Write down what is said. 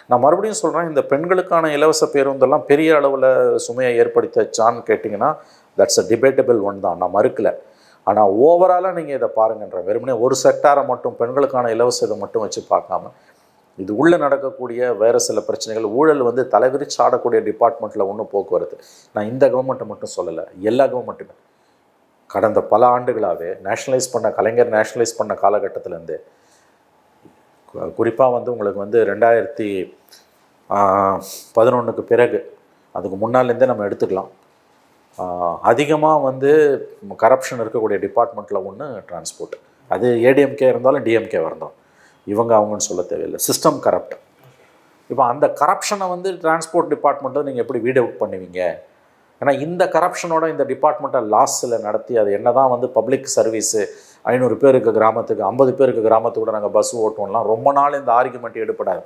நான் மறுபடியும் சொல்கிறேன், இந்த பெண்களுக்கான இலவச பேருந்தெல்லாம் பெரிய அளவில் சுமையை ஏற்படுத்தச்சான்னு கேட்டிங்கன்னா, தட்ஸ் அ டிபேட்டபிள் ஒன் தான், நான் மறுக்கலை. ஆனால் ஓவராலாக நீங்கள் இதை பாருங்கன்ற, வெறுமனே ஒரு செக்டாரை மட்டும் பெண்களுக்கான இலவச இதை மட்டும் வச்சு பார்க்காம, இது உள்ளே நடக்கக்கூடிய வேறு சில பிரச்சனைகள், ஊழல் வந்து தலைவிரிச்சு ஆடக்கூடிய டிபார்ட்மெண்ட்டில் ஒன்றும் போக்குவரத்து. நான் இந்த கவர்மெண்ட்டை மட்டும் சொல்லலை, எல்லா கவர்மெண்ட்டுமே கடந்த பல ஆண்டுகளாகவே நேஷ்னலைஸ் பண்ண, கலைஞர் நேஷ்னலைஸ் பண்ண காலகட்டத்திலேருந்து, குறிப்பாக வந்து உங்களுக்கு வந்து 2011க்கு பிறகு, அதுக்கு முன்னாலேருந்தே நம்ம எடுத்துக்கலாம், அதிகமாக வந்து கரப்ஷன் இருக்கக்கூடிய டிபார்ட்மெண்ட்டில் ஒன்று டிரான்ஸ்போர்ட். அது ஏடிஎம்கே இருந்தாலும் டிஎம்கே இருந்தாலும் இவங்க அவங்கன்னு சொல்ல தேவையில்லை, சிஸ்டம் கரப்ட். இப்போ அந்த கரப்ஷனை வந்து டிரான்ஸ்போர்ட் டிபார்ட்மெண்ட்டை நீங்கள் எப்படி வீட் அவுட் பண்ணுவீங்க? ஏன்னா இந்த கரப்ஷனோட இந்த டிபார்ட்மெண்ட்டை லாஸில் நடத்தி, அது என்ன தான் வந்து பப்ளிக் சர்வீஸு 500 பேருக்கு கிராமத்துக்கு 50 பேருக்கு கிராமத்துக்கு கூட நாங்கள் பஸ் ஓட்டுவோம்லாம் ரொம்ப நாள் இந்த ஆர்குமெண்ட் எடுப்படாது.